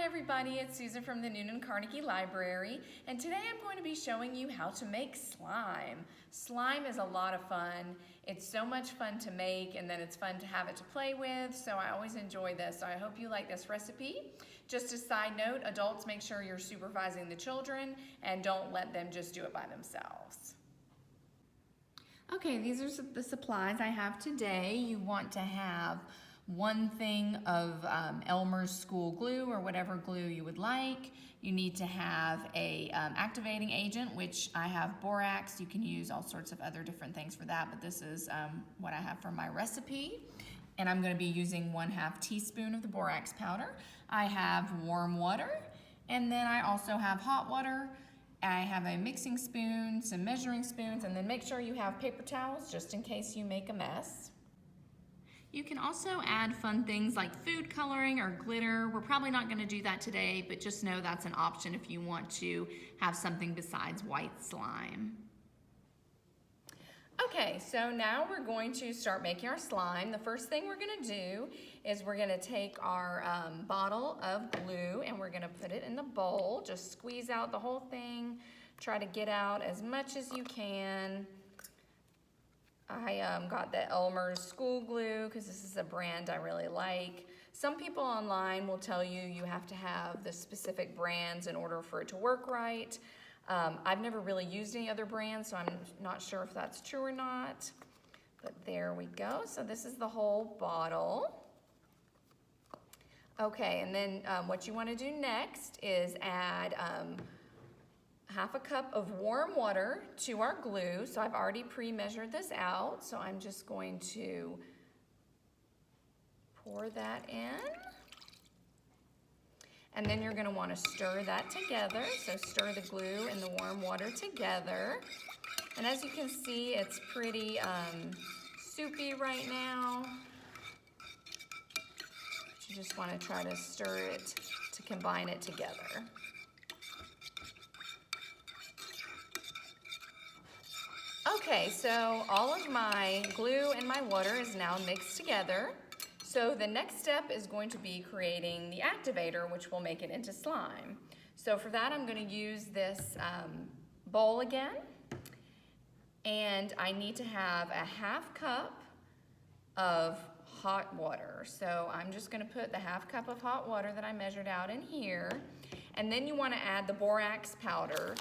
Hi everybody, it's Susan from the Noonan Carnegie Library, and today I'm going to be showing you how to make slime. Slime is a lot of fun. It's so much fun to make, and then it's fun to have it to play with, so I always enjoy this. So I hope you like this recipe. Just a side note, adults, make sure you're supervising the children and don't let them just do it by themselves. Okay, these are the supplies I have today. You want to have 1 thing of Elmer's school glue or whatever glue you would like. You need to have a activating agent, which I have borax. You can use all sorts of other different things for that, but this is what I have for my recipe. And I'm going to be using 1/2 teaspoon of the borax powder. I have warm water, and then I also have hot water. I have a mixing spoon, some measuring spoons, and then make sure you have paper towels just in case you make a mess. You can also add fun things like food coloring or glitter. We're probably not going to do that today, but just know that's an option if you want to have something besides white slime. Okay, so now we're going to start making our slime. The first thing we're going to do is we're going to take our bottle of glue and we're going to put it in the bowl. Just squeeze out the whole thing. Try to get out as much as you can. I got the Elmer's school glue because this is a brand I really like. Some people online will tell you you have to have the specific brands in order for it to work right. I've never really used any other brands, so I'm not sure if that's true or not. But there we go. So this is the whole bottle. Okay, and then what you want to do next is add 1/2 cup of warm water to our glue. So I've already pre-measured this out, so I'm just going to pour that in. And then you're going to want to stir that together. So stir the glue and the warm water together. And as you can see, it's pretty soupy right now. You just want to try to stir it to combine it together. Okay, so all of my glue and my water is now mixed together. So the next step is going to be creating the activator, which will make it into slime. So for that, I'm going to use this bowl again. And I need to have 1/2 cup of hot water. So I'm just going to put the 1/2 cup of hot water that I measured out in here. And then you want to add the borax powder.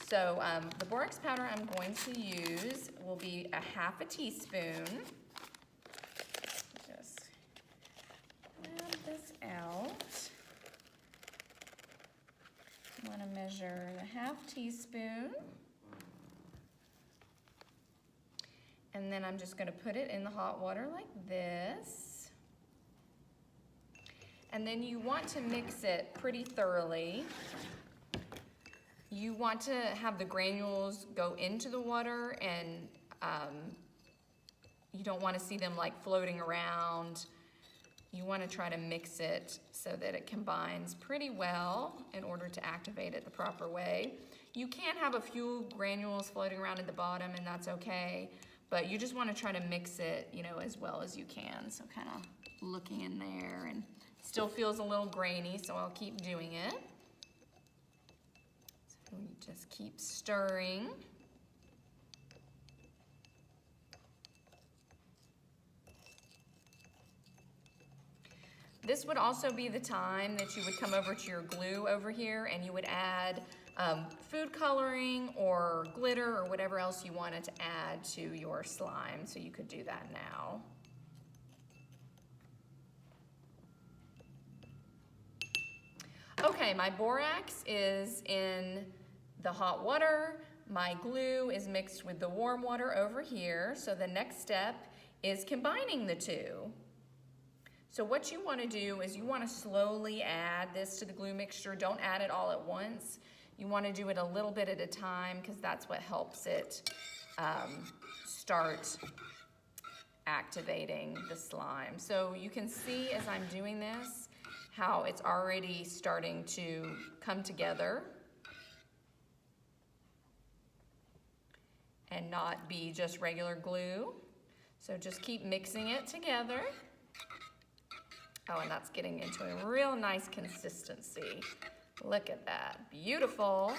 So the borax powder I'm going to use will be 1/2 teaspoon. Just grab this out. I want to measure the 1/2 teaspoon. And then I'm just going to put it in the hot water like this. And then you want to mix it pretty thoroughly. You want to have the granules go into the water, and you don't want to see them like floating around. You want to try to mix it so that it combines pretty well in order to activate it the proper way. You can have a few granules floating around at the bottom, and that's okay, but you just want to try to mix it, you know, as well as you can. So kind of looking in there, and still feels a little grainy, so I'll keep doing it. You just keep stirring. This would also be the time that you would come over to your glue over here and you would add food coloring or glitter or whatever else you wanted to add to your slime. So you could do that now. Okay, my borax is in the hot water. My glue is mixed with the warm water over here. So the next step is combining the two. So what you want to do is you want to slowly add this to the glue mixture. Don't add it all at once. You want to do it a little bit at a time because that's what helps it start activating the slime. So you can see as I'm doing this how it's already starting to come together and not be just regular glue. So just keep mixing it together. Oh, and that's getting into a real nice consistency. Look at that, beautiful.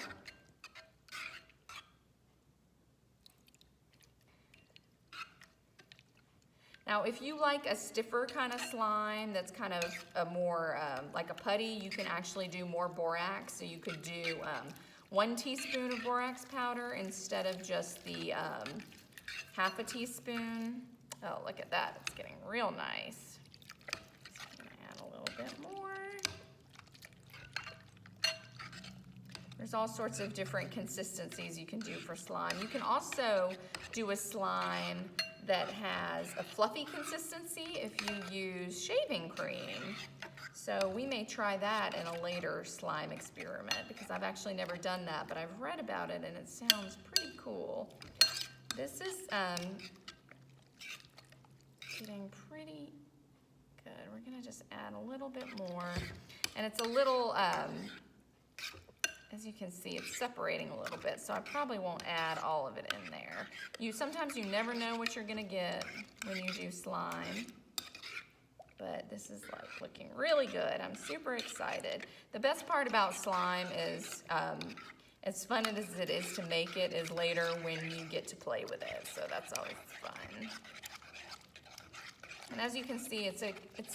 Now, if you like a stiffer kind of slime that's kind of a more like a putty, you can actually do more borax. So you could do 1 teaspoon of borax powder instead of just the half a teaspoon. Oh, look at that, it's getting real nice. Just gonna add a little bit more. There's all sorts of different consistencies you can do for slime. You can also do a slime that has a fluffy consistency if you use shaving cream. So we may try that in a later slime experiment because I've actually never done that, but I've read about it and it sounds pretty cool. This is getting pretty good. We're gonna just add a little bit more. And it's a little, as you can see, it's separating a little bit, so I probably won't add all of it in there. Sometimes you never know what you're gonna get when you do slime, but this is like looking really good. I'm super excited. The best part about slime is, as fun as it is to make it, is later when you get to play with it, so that's always fun. And as you can see, it's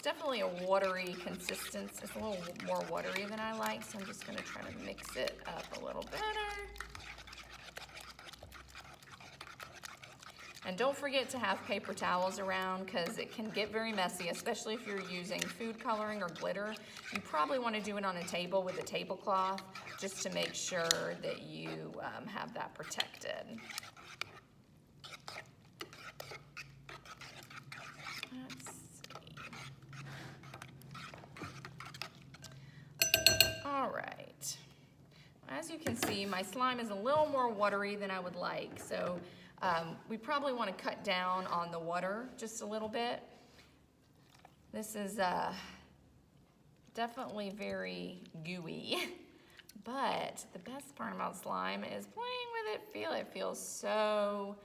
definitely a watery consistency. It's a little more watery than I like, so I'm just gonna try to mix it up a little better. And don't forget to have paper towels around because it can get very messy, especially if you're using food coloring or glitter. You probably want to do it on a table with a tablecloth just to make sure that you have that protected. Let's see. All right. As you can see, my slime is a little more watery than I would like, so we probably want to cut down on the water just a little bit. This is definitely very gooey, but the best part about slime is playing with it. It feels so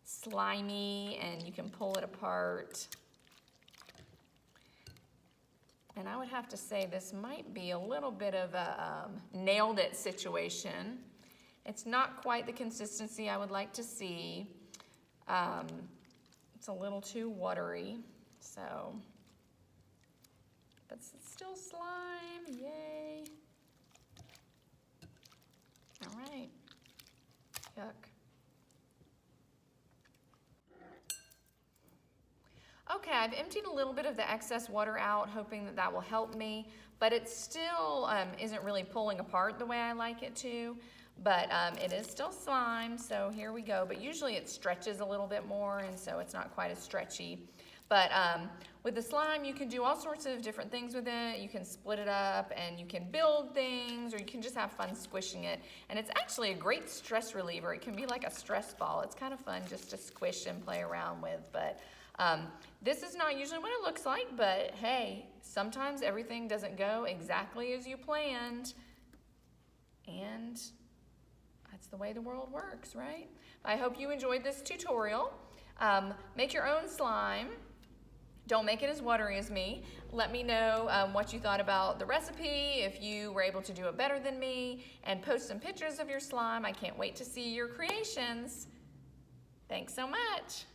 slimy, and you can pull it apart. And I would have to say this might be a little bit of a nailed it situation. It's not quite the consistency I would like to see. It's a little too watery, so, but it's still slime, yay. All right, yuck. Okay, I've emptied a little bit of the excess water out, hoping that that will help me, but it still isn't really pulling apart the way I like it to. But it is still slime, so here we go. But usually it stretches a little bit more, and so it's not quite as stretchy. But with the slime, you can do all sorts of different things with it. You can split it up, and you can build things, or you can just have fun squishing it. And it's actually a great stress reliever. It can be like a stress ball. It's kind of fun just to squish and play around with. But this is not usually what it looks like, but hey, sometimes everything doesn't go exactly as you planned. And that's the way the world works, right? I hope you enjoyed this tutorial. Make your own slime. Don't make it as watery as me. Let me know what you thought about the recipe, if you were able to do it better than me, and post some pictures of your slime. I can't wait to see your creations. Thanks so much.